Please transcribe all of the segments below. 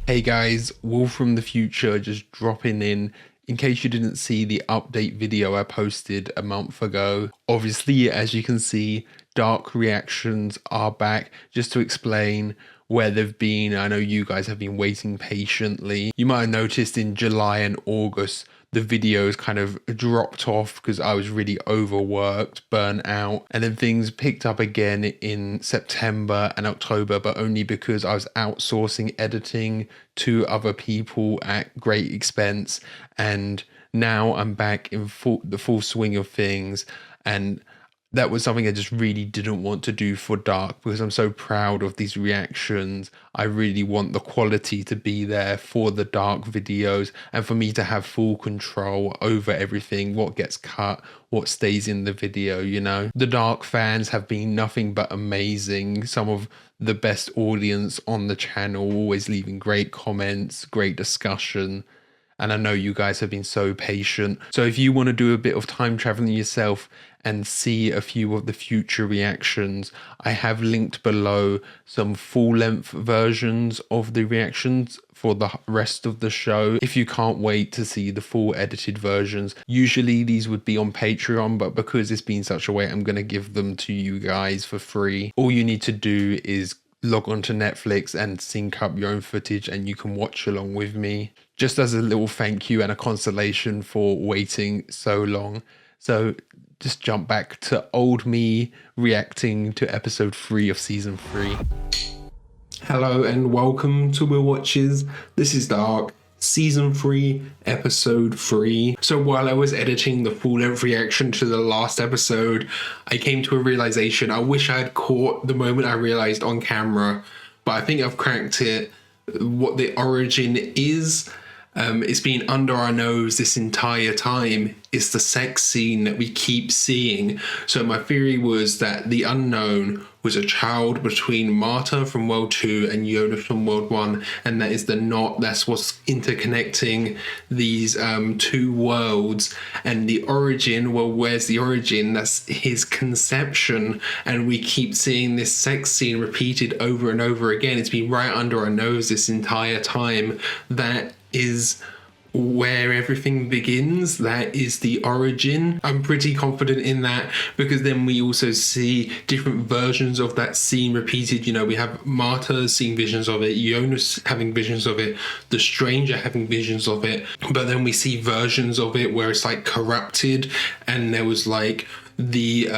Hey guys, Will from the future just dropping in case you didn't see the update video I posted a month ago. Obviously, as you can see, Dark reactions are back. Just to explain where they've been, I know you guys have been waiting patiently. You might have noticed in July and August, the videos kind of dropped off because I was really overworked, burnt out, and then things picked up again in September and October, but only because I was outsourcing editing to other people at great expense. And now I'm back in the full swing of things, and that was something I just really didn't want to do for Dark because I'm so proud of these reactions. I really want the quality to be there for the Dark videos and for me to have full control over everything, what gets cut, what stays in the video, you know. The Dark fans have been nothing but amazing. Some of the best audience on the channel, always leaving great comments, great discussion. And I know you guys have been so patient. So if you want to do a bit of time traveling yourself and see a few of the future reactions, I have linked below some full-length versions of the reactions for the rest of the show. If you can't wait to see the full edited versions, usually these would be on Patreon, but because it's been such a wait, I'm going to give them to you guys for free. All you need to do is log on to Netflix and sync up your own footage and you can watch along with me, just as a little thank you and a consolation for waiting so long. So just jump back to old me reacting to episode 3 of season 3. Hello and welcome to Will Watches. This is Dark, season 3, episode 3. So while I was editing the full length reaction to the last episode, I came to a realization. I wish I had caught the moment I realized on camera, but I think I've cracked it. What the origin is, it's been under our nose this entire time. It's the sex scene that we keep seeing. So my theory was that the unknown was a child between Marta from World 2 and Jonas from World 1, and that is the knot, that's what's interconnecting these two worlds. And the origin, well, where's the origin? That's his conception, and we keep seeing this sex scene repeated over and over again. It's been right under our nose this entire time. That is where everything begins. That is the origin. I'm pretty confident in that because then we also see different versions of that scene repeated. You know, we have Marta seeing visions of it, Jonas having visions of it, the stranger having visions of it, but then we see versions of it where it's like corrupted, and there was like the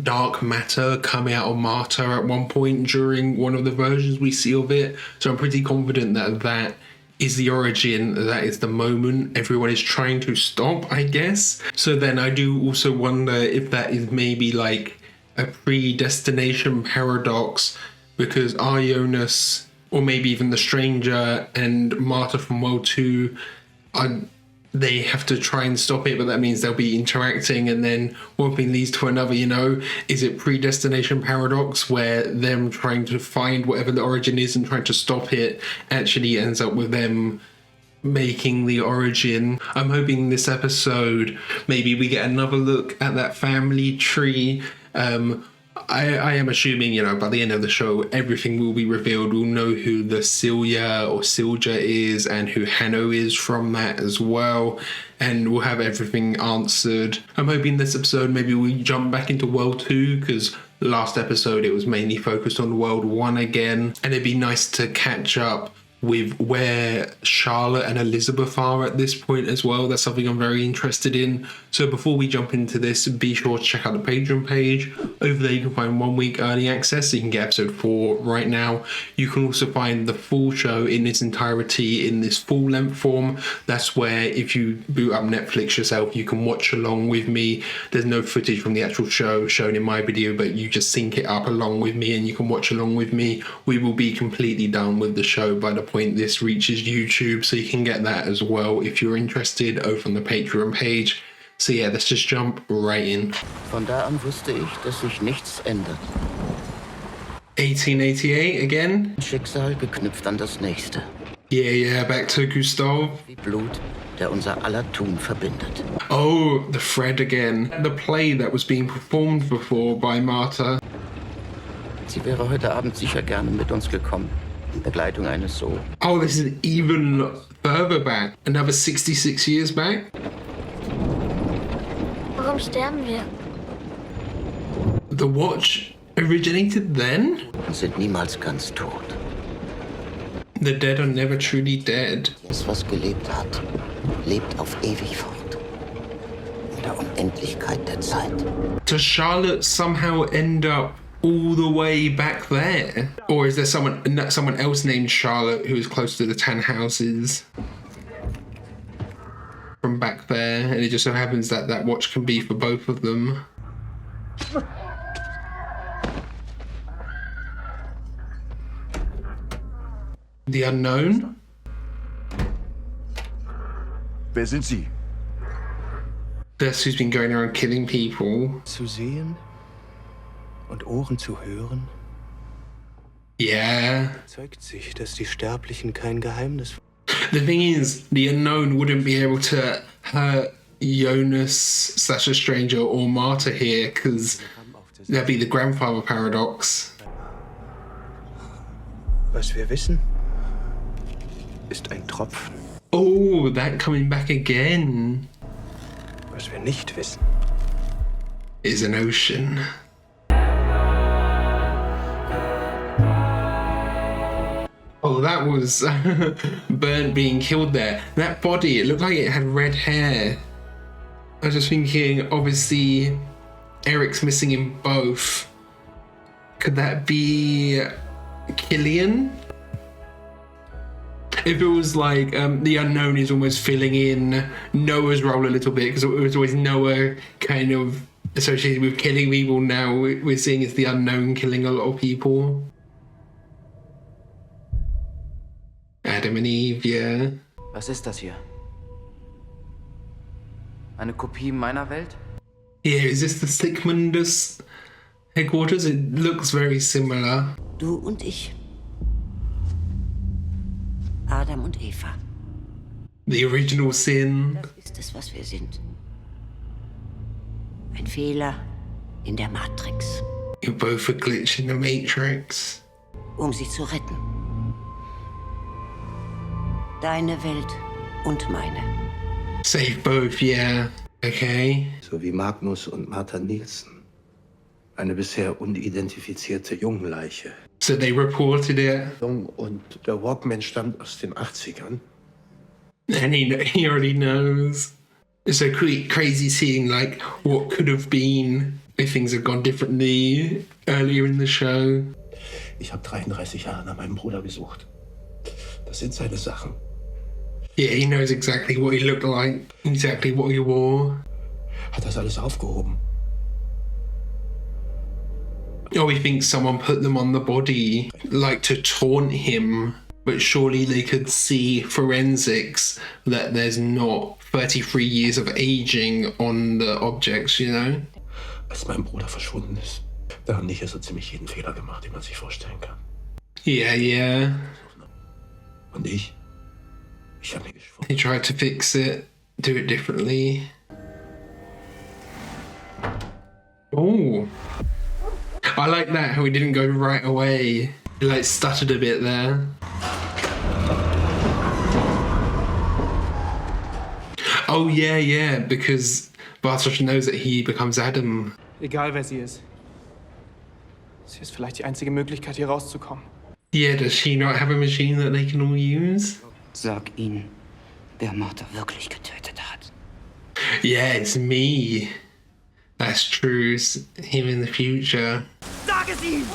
dark matter coming out of Marta at one point during one of the versions we see of it. So I'm pretty confident that that is the origin, that is the moment everyone is trying to stop, I guess. So then I do also wonder if that is maybe like a predestination paradox, because are Jonas, or maybe even the stranger and Marta from World 2, they have to try and stop it, but that means they'll be interacting and then one thing leads to another, you know? Is it predestination paradox where them trying to find whatever the origin is and trying to stop it actually ends up with them making the origin? I'm hoping this episode, maybe we get another look at that family tree. I am assuming, you know, by the end of the show, everything will be revealed. We'll know who the Celia or Silja is and who Hanno is from that as well. And we'll have everything answered. I'm hoping this episode, maybe we jump back into World 2, because last episode it was mainly focused on World 1 again. And it'd be nice to catch up with where Charlotte and Elizabeth are at this point as well. That's something I'm very interested in. So before we jump into this, be sure to check out the Patreon page. Over there you can find 1 week early access, so you can get episode 4 right now. You can also find the full show in its entirety in this full length form. That's where if you boot up Netflix yourself, you can watch along with me. There's no footage from the actual show shown in my video, but you just sync it up along with me and you can watch along with me. We will be completely done with the show by the point this reaches YouTube, so you can get that as well if you're interested over on the Patreon page. So yeah, let's just jump right in. Von da an wusste ich, dass sich nichts ändert. 1888 again? Schicksal geknüpft an das nächste. Yeah, back to Gustav. Wie Blut, der unser aller Tun verbindet. Oh, the thread again. The play that was being performed before by Marta. Sie wäre heute Abend sicher gerne mit uns gekommen. in Begleitung eines so. Oh, this is even further back. Another 66 years back? Warum sterben wir? The Watch originated then? Und sind niemals ganz tot. The dead are never truly dead. Das, was gelebt hat, lebt auf ewig fort. In der Unendlichkeit der Zeit. Does Charlotte somehow end up all the way back there? Or is there someone else named Charlotte who is close to the Tannhauses from back there? And it just so happens that that watch can be for both of them. The unknown? Wer sind Sie? That's who's been going around killing people. Zu sehen und Ohren zu hören, Yeah. zeigt sich, dass die Sterblichen kein Geheimnis. The thing is, the unknown wouldn't be able to hurt Jonas / a stranger or Marta here, because that'd be the grandfather paradox. Was wir wissen, ist ein Tropfen. Oh, that coming back again Was wir nicht wissen, is an ocean. Oh, that was Burnt being killed there. That body, it looked like it had red hair. I was just thinking, obviously, Eric's missing in both. Could that be Killian? If it was like the unknown is almost filling in Noah's role a little bit, because it was always Noah kind of associated with killing people. Now we're seeing it's the unknown killing a lot of people. Adam and Eve, yeah. Was ist das hier? Eine Kopie meiner Welt? Yeah, is this the Sigmundus headquarters? It looks very similar. Du und ich. Adam und Eva. The original sin. Das ist es, was wir sind. Ein Fehler in der Matrix. You're both a glitch in the Matrix. Um sie zu retten. Deine Welt und meine. Save both, yeah. Okay. so wie Magnus und Martha Nielsen. Eine bisher unidentifizierte Jungleiche. So they reported it, Und der Walkman stammt aus den 80ern. and he already knows. It's so crazy seeing like what could have been if things had gone differently earlier in the show. Ich habe 33 Jahre nach meinem Bruder gesucht. Das sind seine Sachen. Yeah, he knows exactly what he looked like, exactly what he wore. Hat das alles aufgehoben. Oh, he thinks someone put them on the body, like to taunt him. But surely they could see forensics that there's not 33 years of aging on the objects, you know? Als mein Bruder verschwunden ist, da haben die hier so ziemlich jeden Fehler gemacht, den man sich vorstellen kann. Yeah, yeah. Und ich habe mir geschworen. He tried to fix it, do it differently. Oh. I like that, how he didn't go right away. He like stuttered a bit there. Oh yeah, yeah, because Bartosz knows that he becomes Adam. Egal wer sie ist. Sie ist vielleicht die einzige Möglichkeit, hier rauszukommen. Yeah, does she not have a machine that they can all use? Sag ihnen, wer Martha wirklich getötet hat. Yeah, it's me. That's true. It's him in the future. Sag es ihm!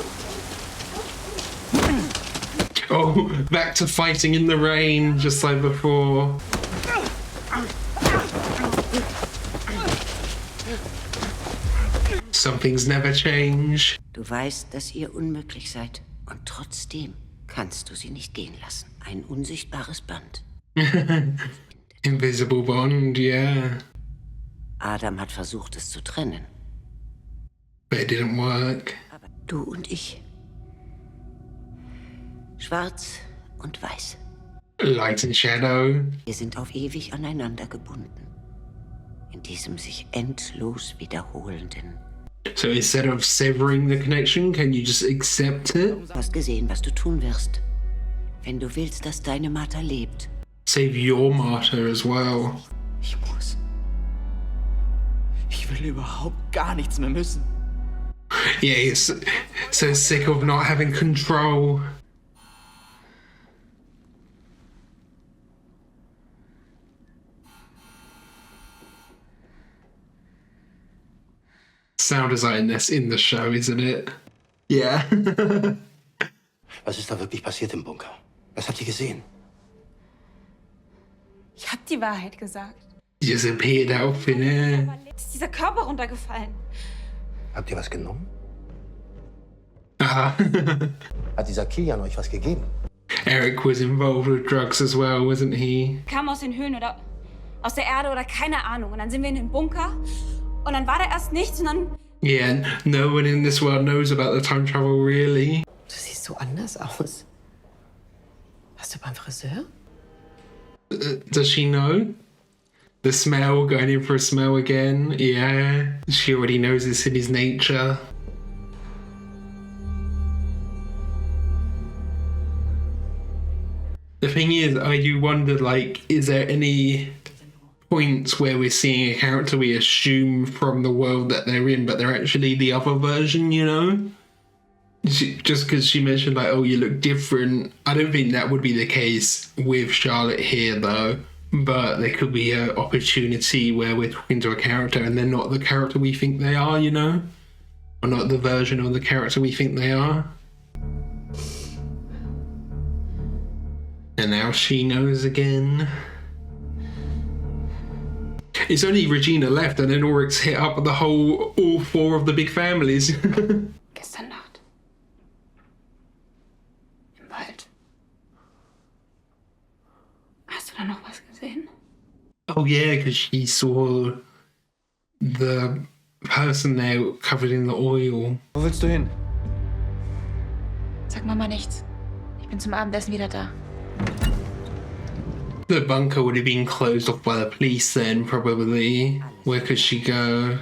Oh, back to fighting in the rain, just like before. Some things never change. Du weißt, dass ihr unmöglich seid. Und trotzdem kannst du sie nicht gehen lassen. Ein unsichtbares Band. Invisible bond, yeah. Adam hat versucht, es zu trennen. But it didn't work. Aber du und ich. Schwarz und weiß. Light and shadow. Wir sind auf ewig aneinander gebunden. In diesem sich endlos wiederholenden. So instead of severing the connection, can you just accept it? Du hast gesehen, was du tun wirst. Wenn du willst, dass deine Martha lebt. Save your Martha as well. Ich muss. Ich will überhaupt gar nichts mehr müssen. Yeah, he's so sick of not having control. Sound design this in the show, isn't it? Yeah. Was ist da wirklich passiert im Bunker? Was habt ihr gesehen? Ich hab die Wahrheit gesagt. Just appeared out thin air. Ist dieser Körper runtergefallen? Habt ihr was genommen? Aha. Hat dieser Kilian euch was gegeben? Eric was involved with drugs as well, wasn't he? Kam aus den Höhlen oder aus der Erde oder keine Ahnung. Und dann sind wir in den Bunker und dann war da erst nichts und dann... Yeah, no one in this world knows about the time travel, really. Du siehst so anders aus. Warst du beim Friseur? Does she know? The smell, going in for a smell again? Yeah, she already knows it's in his nature. The thing is, I do wonder, like, is there any points where we're seeing a character we assume from the world that they're in, but they're actually the other version, you know? Just because she mentioned, like, oh, you look different. I don't think that would be the case with Charlotte here, though. But there could be an opportunity where we're talking to a character and they're not the character we think they are, you know? Or not the version of the character we think they are. And now she knows again. It's only Regina left and then Oryx hit up all four of the big families. Gestern Nacht. Im Wald. Hast du da noch was gesehen? Oh yeah, because she saw the person there covered in the oil. Wo willst du hin? Sag Mama nichts. Ich bin zum Abendessen wieder da. The bunker would have been closed off by the police then, probably. Where could she go?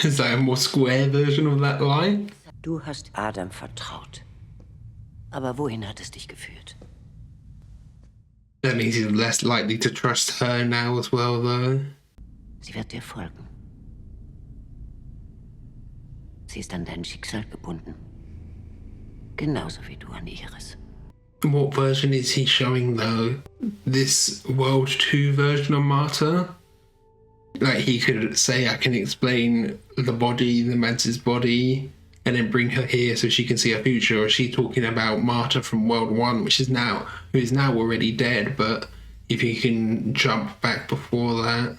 Is that a more square version of that line? Du hast Adam vertraut. Aber wohin hat es dich geführt? That means he's less likely to trust her now as well, though. Sie wird dir folgen. Sie ist an dein Schicksal gebunden. Genauso wie du an ihres. What version is he showing, though? This World 2 version of Martha? Like, he could say, I can explain the body, the mantis body, and then bring her here so she can see her future. Or is she talking about Martha from World 1, who is now already dead, but if you can jump back before that.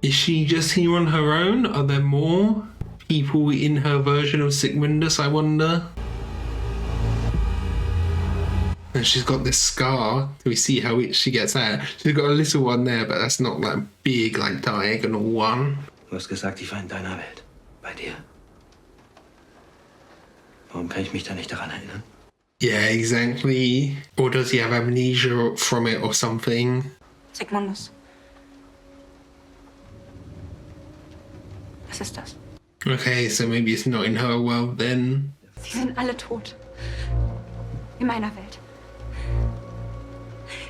Is she just here on her own? Are there more people in her version of Sigmundus, I wonder? And she's got this scar. Do we see how she gets out? She's got a little one there, but that's not like big, like diagonal one. Du hast gesagt, ich war in deiner Welt. Bei dir. Warum kann ich mich da nicht daran erinnern? Yeah, exactly. Or does he have amnesia from it or something? Sigmundus. Was ist das? Okay, so maybe it's not in her world then. Sie sind alle tot. In meiner Welt.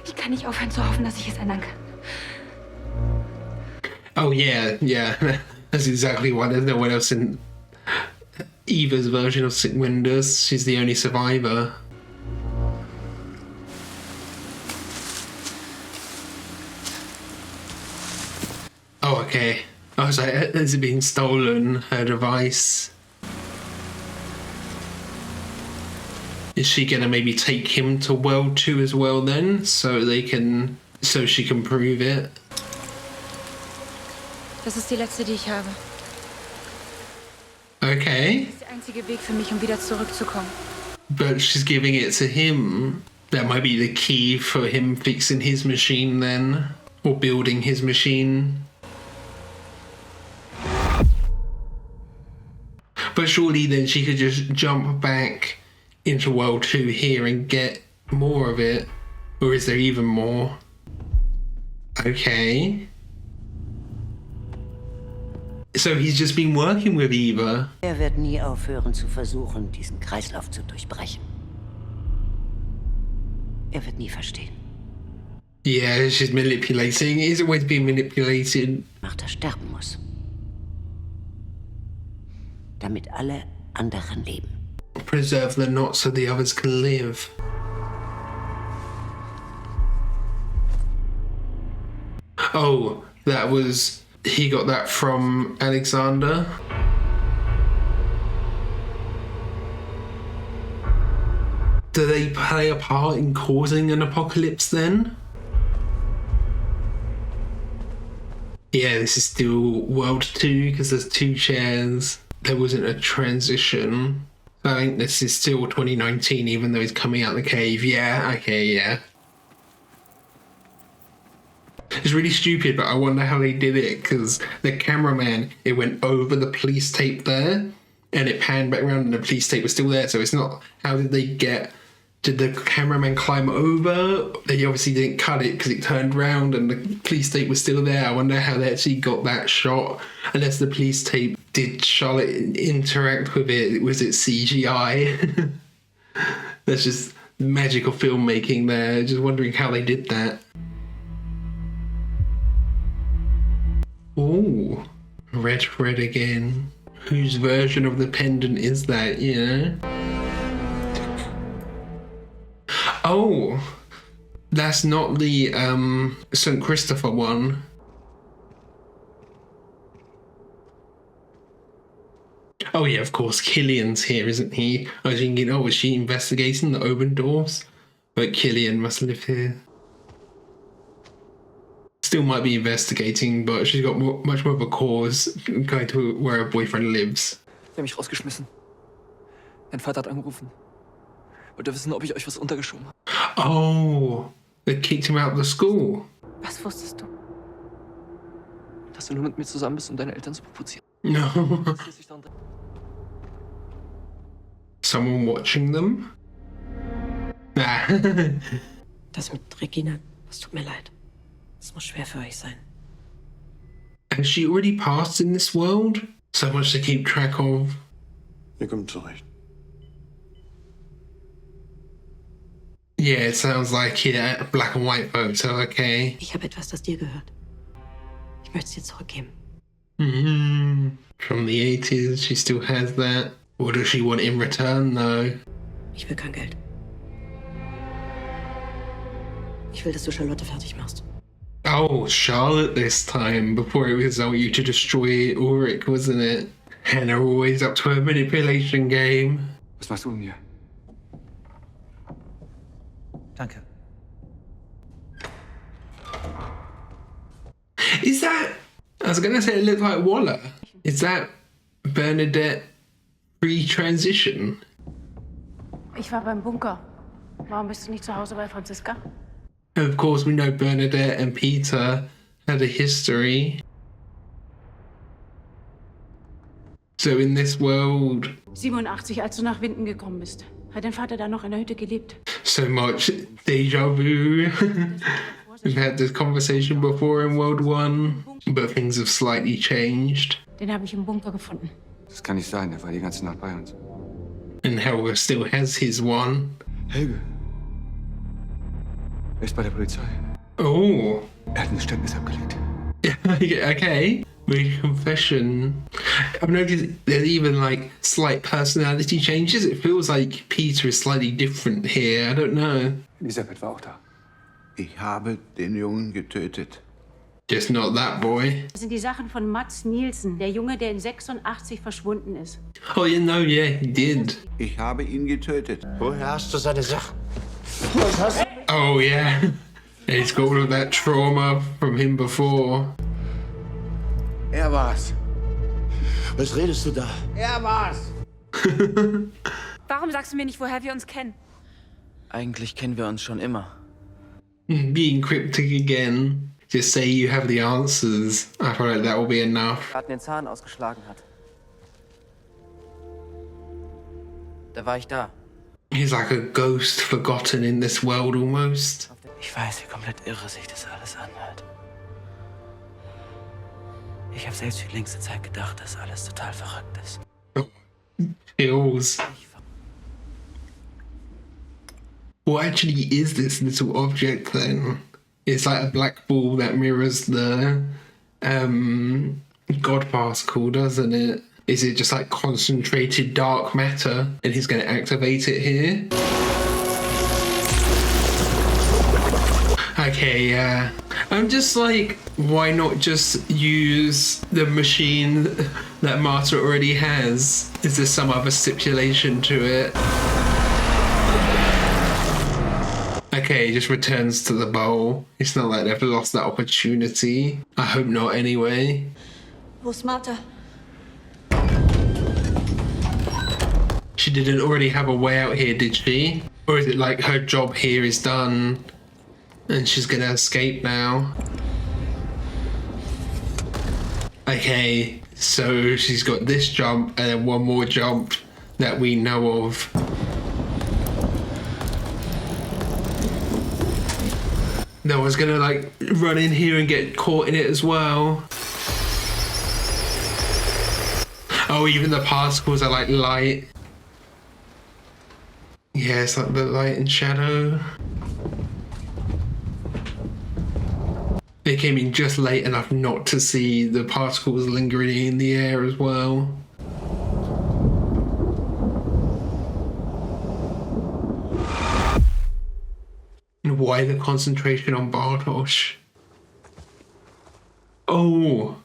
Ich kann nicht aufhören zu hoffen, dass ich es ändern kann. Oh yeah. That's exactly why there's no one else in Eva's version of Sigmundus. She's the only survivor. Oh, okay. I was like, has it been stolen, her device? Is she gonna maybe take him to World 2 as well then? So she can prove it? Das ist die letzte, die ich habe. Okay. Das ist der einzige Weg für mich, um wieder zurückzukommen. But she's giving it to him. That might be the key for him fixing his machine then. Or building his machine. But surely then she could just jump back into World 2 here and get more of it. Or is there even more? Okay. So he's just been working with Eva. Er wird nie aufhören zu versuchen, diesen Kreislauf zu durchbrechen. Er wird nie verstehen. Yeah, she's manipulating. He's always been manipulated. Macht er sterben muss. Damit alle anderen leben. Preserve the knot so the others can live. Oh, that was... He got that from Alexander. Do they play a part in causing an apocalypse then? Yeah, this is still World 2 because there's 2 chairs. There wasn't a transition. I think this is still 2019 even though he's coming out the cave. Yeah, okay, yeah. It's really stupid, but I wonder how they did it because the cameraman, it went over the police tape there and it panned back around and the police tape was still there. So it's not, how did they get, did the cameraman climb over? They obviously didn't cut it because it turned round and the police tape was still there. I wonder how they actually got that shot. Unless the police tape, did Charlotte interact with it? Was it CGI? That's just magical filmmaking there. Just wondering how they did that. Ooh, red again. Whose version of the pendant is that, you know? Oh, that's not the St. Christopher one. Oh yeah, of course, Killian's here, isn't he? I was thinking, oh, is she investigating the open doors? But Killian must live here. Still might be investigating, but she's got much more of a cause going to where her boyfriend lives. Die haben mich rausgeschmissen. Mein Vater hat angerufen. Wollte wissen, ob ich euch was untergeschoben habe. Oh, they kicked him out of the school. Was wusstest du? Dass du nur mit mir zusammen bist, um deine Eltern zu provozieren. No. Someone watching them? Nah. Das mit Regina, das tut mir leid. Es muss schwer für euch sein. Has she already passed in this world? So much to keep track of. Ihr kommt zurecht. Yeah, it sounds like a black and white photo, okay. Ich habe etwas, das dir gehört. Ich möchte es dir zurückgeben. From the 80s, she still has that. What does she want in return, though? Ich will kein Geld. Ich will, dass du Charlotte fertig machst. Oh, Charlotte this time. Before it was I want you to destroy Ulrich, wasn't it? Hannah always up to her manipulation game. Was machst du denn hier? Danke. Is that... I was going to say it looked like Waller. Is that Bernadette pre-transition? Ich war beim Bunker. Warum bist du nicht zu Hause bei Franziska? Of course, we know Bernadette and Peter had a history. So in this world... 87, als du nach Winden gekommen bist. Hat dein Vater da noch in der Hütte gelebt? So much déjà vu. We've had this conversation before in World 1, but things have slightly changed. Den habe ich im Bunker gefunden. Das kann nicht sein, er war die ganze Nacht bei uns. And Helga still has his one. Helge. Er ist bei der Polizei. Oh. Er hat ein Geständnis abgelegt. Okay. Make a confession. I've noticed there's even like slight personality changes. It feels like Peter is slightly different here. I don't know. Elisabeth war auch da. Ich habe den Jungen getötet. Just not that boy. Das sind die Sachen von Mats Nielsen, der Junge, der in 86 verschwunden ist. Oh, you know, yeah, he did. Ich habe ihn getötet. Woher hast du seine Sachen? Oh, yeah. He's got all of that trauma from him before. Er war's. Was redest du da? Er war's. Warum sagst du mir nicht, woher wir uns kennen? Eigentlich kennen wir uns schon immer. Being cryptic again. Just say you have the answers. I feel like that will be enough. Er den Zahn ausgeschlagen hat. Da war ich da. He's like a ghost forgotten in this world almost. Ich weiß, wie komplett irre sich das alles anhört. Ich habe selbst für längste Zeit gedacht, dass alles total verrückt ist. Chills. What actually is this little object then? It's like a black ball that mirrors the God particle, doesn't it? Is it just like concentrated dark matter and he's going to activate it here? Okay, yeah. I'm just like, why not just use the machine that Marta already has? Is there some other stipulation to it? Okay, he just returns to the bowl. It's not like they've lost that opportunity. I hope not anyway. Wo ist Martha? She didn't already have a way out here, did she? Or is it like her job here is done and she's gonna escape now? Okay, so she's got this jump and then one more jump that we know of. No one's gonna like run in here and get caught in it as well. Oh, even the particles are like light. Yeah, it's like the light and shadow. They came in just late enough not to see the particles lingering in the air as well. And why the concentration on Bartosz? Oh!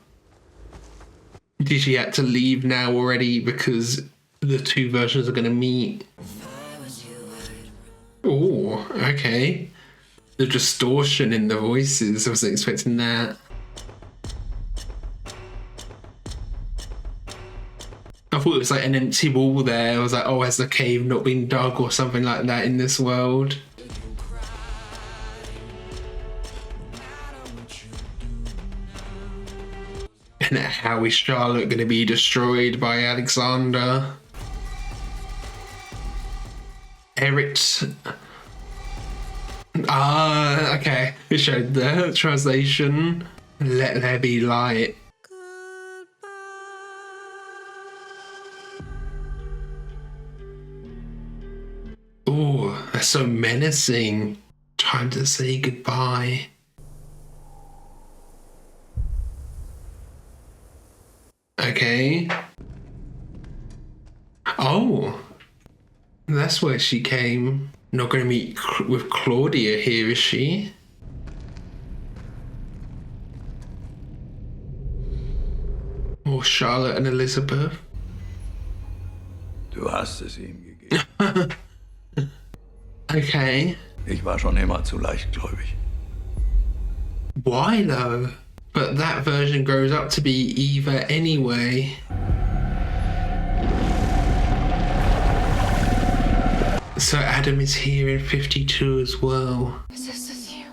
Did she have to leave now already because the two versions are going to meet? Oh, okay. The distortion in the voices, I wasn't expecting that. I thought it was like an empty wall there. I was like, oh, has the cave not been dug or something like that in this world? And how is Charlotte going to be destroyed by Alexander? Eretz. Ah, okay. It showed the translation. Let there be light. Oh, that's so menacing. Time to say goodbye. Okay. Oh, that's where she came. Not going to meet with Claudia here, is she? Or Charlotte and Elizabeth? Du hast es ihm gegeben. Okay. Ich war schon immer zu leichtgläubig. Why though? But that version grows up to be Eva anyway. So Adam is here in 52 as well. Was ist das hier?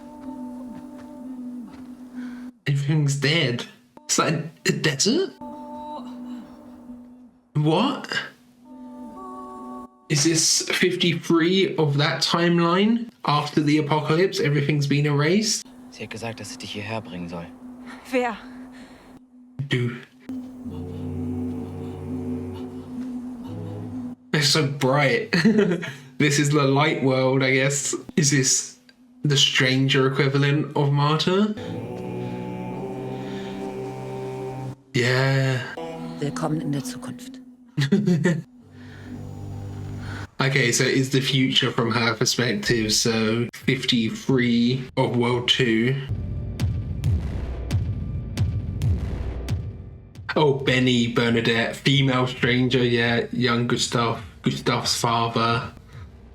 Everything's dead. It's like a desert? What? Is this 53 of that timeline? After the apocalypse, everything's been erased? Sie hat gesagt, dass sie dich hierher bringen soll. Wer? Du. It's so bright. This is the light world, I guess. Is this the stranger equivalent of Marta? Yeah. Willkommen in der Zukunft. Okay, so it's the future from her perspective, so 53 of World 2. Oh, Benny, Bernadette, female stranger, yeah, young Gustav's father.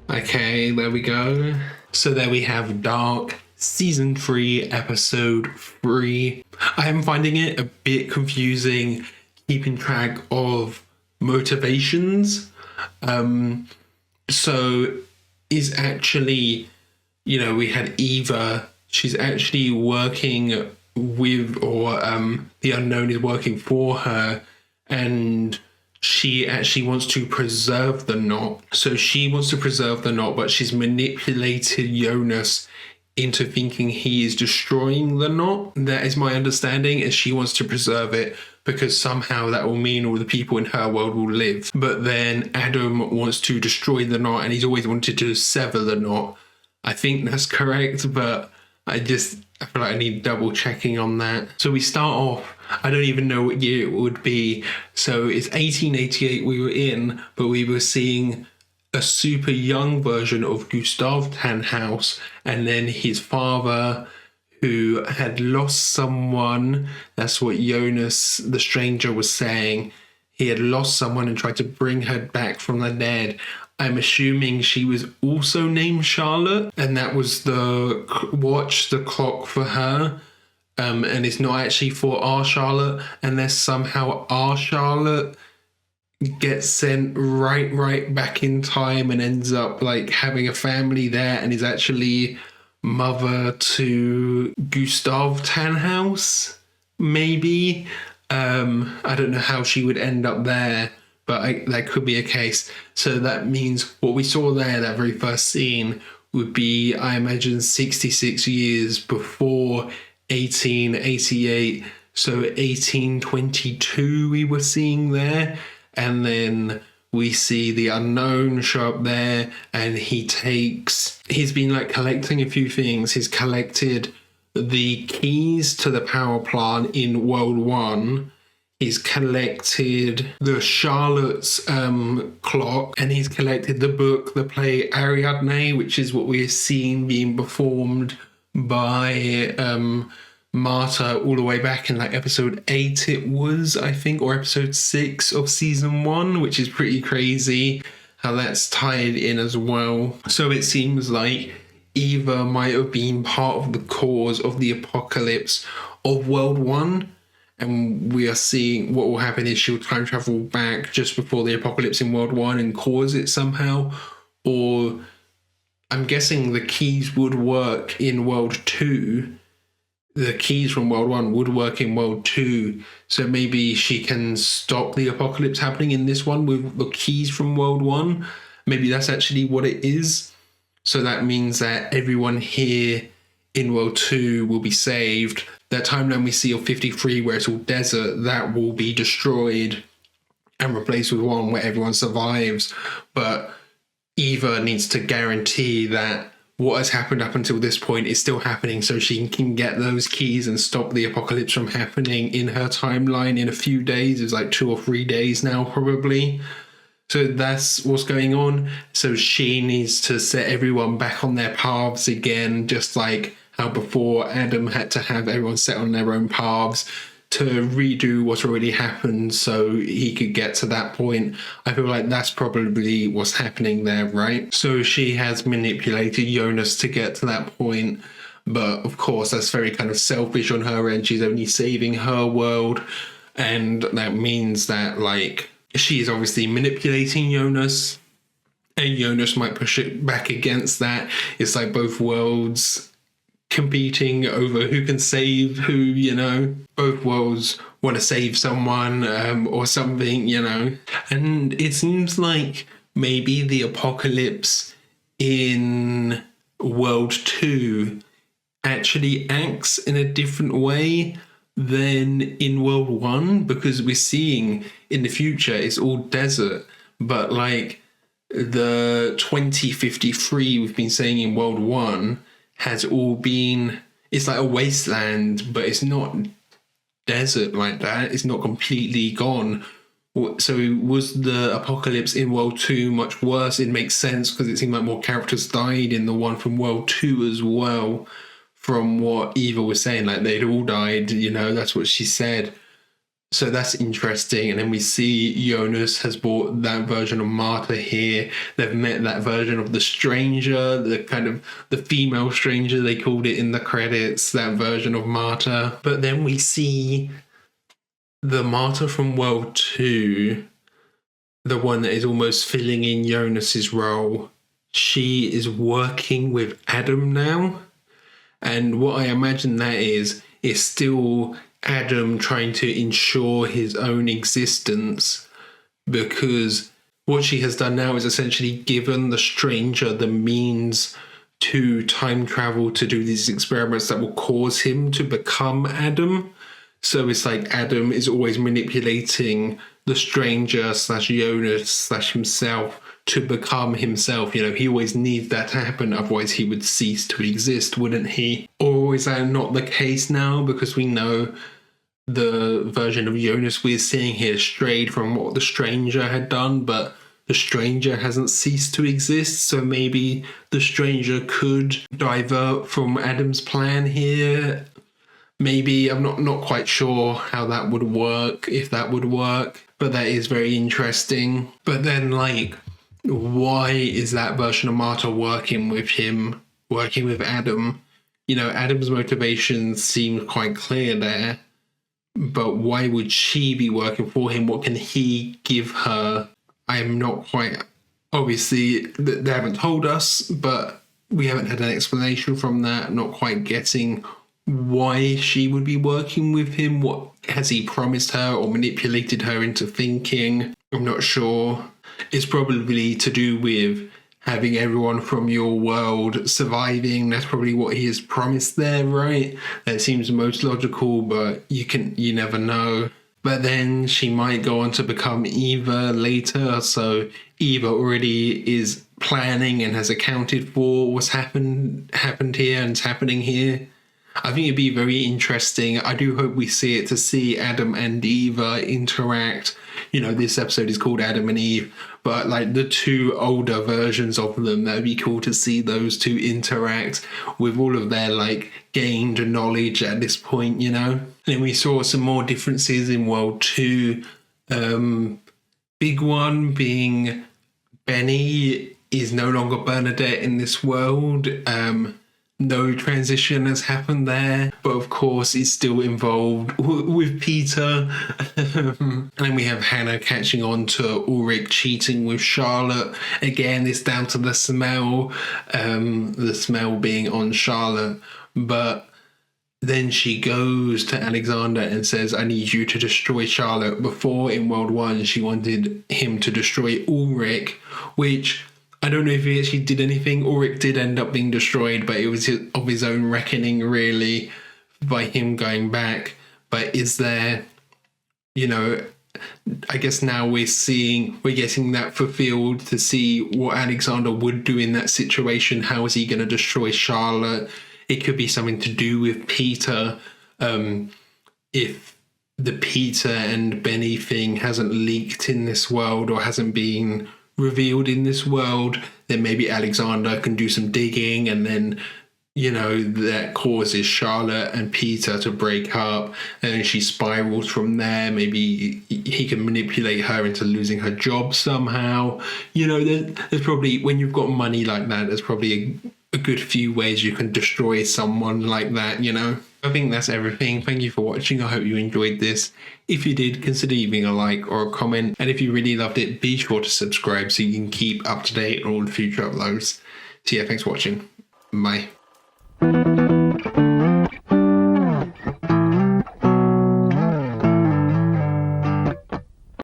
Okay, there we go. So there we have Dark, Season 3, Episode 3. I am finding it a bit confusing keeping track of motivations. So is actually, you know, we had Eva, she's actually working with, or the unknown is working for her, and she actually wants to preserve the knot. So she wants to preserve the knot, but she's manipulated Jonas into thinking he is destroying the knot. That is my understanding, as she wants to preserve it because somehow that will mean all the people in her world will live. But then Adam wants to destroy the knot, and he's always wanted to sever the knot. I think that's correct, but I feel like I need double checking on that. So we start off, I don't even know what year it would be. So it's 1888 we were in, but we were seeing a super young version of Gustav Tannhaus, and then his father, who had lost someone. That's what Jonas, the stranger, was saying. He had lost someone and tried to bring her back from the dead. I'm assuming she was also named Charlotte, and that was the clock for her. And it's not actually for our Charlotte, unless somehow our Charlotte gets sent right back in time and ends up like having a family there and is actually mother to Gustav Tannhaus, maybe. I don't know how she would end up there, but that could be a case. So that means what we saw there, that very first scene, would be, I imagine, 66 years before 1888. So 1822 we were seeing there. And then we see the unknown show up there, and he's been like collecting a few things. He's collected the keys to the power plant in World 1. He's collected the Charlotte's clock, and he's collected the book, the play Ariadne, which is what we're seeing being performed by Marta all the way back in like episode 8 it was, I think, or episode 6 of season 1, which is pretty crazy how that's tied in as well. So it seems like Eva might have been part of the cause of the apocalypse of World 1, and we are seeing what will happen is she'll time travel back just before the apocalypse in World 1 and cause it somehow. Or I'm guessing the keys would work in World 2. The keys from World 1 would work in World 2, so maybe she can stop the apocalypse happening in this one with the keys from World 1. Maybe that's actually what it is. So that means that everyone here in World 2 will be saved. That timeline we see of 53 where it's all desert, that will be destroyed and replaced with one where everyone survives. But Eva needs to guarantee that what has happened up until this point is still happening, so she can get those keys and stop the apocalypse from happening in her timeline in a few days. It's like 2 or 3 days now, probably. So that's what's going on. So she needs to set everyone back on their paths again, just like how before Adam had to have everyone set on their own paths to redo what's already happened so he could get to that point. I feel like that's probably what's happening there, right? So she has manipulated Jonas to get to that point, but of course that's very kind of selfish on her end. She's only saving her world, and that means that like she is obviously manipulating Jonas, and Jonas might push it back against that. It's like both worlds competing over who can save who, you know. Both worlds want to save someone or something, you know. And it seems like maybe the apocalypse in World 2 actually acts in a different way than in World 1, because we're seeing in the future it's all desert, but like the 2053 we've been saying in World 1 has all been, it's like a wasteland, but it's not desert like that. It's not completely gone. So was the apocalypse in World 2 much worse? It makes sense because it seemed like more characters died in the one from World 2 as well, from what Eva was saying, like they'd all died, you know, that's what she said. So that's interesting. And then we see Jonas has brought that version of Marta here. They've met that version of the stranger, the kind of the female stranger, they called it in the credits, that version of Marta. But then we see the Marta from World 2, the one that is almost filling in Jonas's role. She is working with Adam now. And what I imagine that is still Adam trying to ensure his own existence, because what she has done now is essentially given the stranger the means to time travel to do these experiments that will cause him to become Adam. So it's like Adam is always manipulating the stranger / Jonas / himself to become himself. You know, he always needs that to happen, otherwise he would cease to exist, wouldn't he? Or is that not the case now? Because we know the version of Jonas we're seeing here strayed from what the stranger had done, but the stranger hasn't ceased to exist, so maybe the stranger could divert from Adam's plan here. Maybe, I'm not quite sure how that would work, if that would work, but that is very interesting. But then, like, why is that version of Marta working with him, working with Adam? You know, Adam's motivations seem quite clear there, but why would she be working for him? What can he give her? I am not quite, obviously they haven't told us, but we haven't had an explanation from that. Not quite getting why she would be working with him. What has he promised her or manipulated her into thinking? I'm not sure. It's probably to do with having everyone from your world surviving. That's probably what he has promised there, right? That seems most logical, but you never know. But then she might go on to become Eva later, so Eva already is planning and has accounted for what's happened here and it's happening here. I think it'd be very interesting. I do hope we see it, to see Adam and Eva interact. You know, this episode is called Adam and Eve, but like the two older versions of them, that'd be cool to see those two interact with all of their like gained knowledge at this point, you know. And then we saw some more differences in World 2. Big one being Benny is no longer Bernadette in this world. No transition has happened there, but of course it's still involved with Peter. And then we have Hannah catching on to Ulrich cheating with Charlotte. Again, it's down to the smell being on Charlotte. But then she goes to Alexander and says, I need you to destroy Charlotte. Before, in World 1, she wanted him to destroy Ulrich, which I don't know if he actually did anything. Ulrich did end up being destroyed, but it was of his own reckoning, really, by him going back. But is there, you know, I guess now we're getting that fulfilled, to see what Alexander would do in that situation. How is he going to destroy Charlotte? It could be something to do with Peter. If the Peter and Benny thing hasn't leaked in this world or hasn't been revealed in this world, then maybe Alexander can do some digging, and then, you know, that causes Charlotte and Peter to break up, and then she spirals from there. Maybe he can manipulate her into losing her job somehow. You know, there's probably, when you've got money like that, there's probably a good few ways you can destroy someone like that, you know. I think that's everything. Thank you for watching. I hope you enjoyed this. If you did, consider leaving a like or a comment. And if you really loved it, be sure to subscribe so you can keep up to date on all the future uploads. So yeah, thanks for watching. Bye.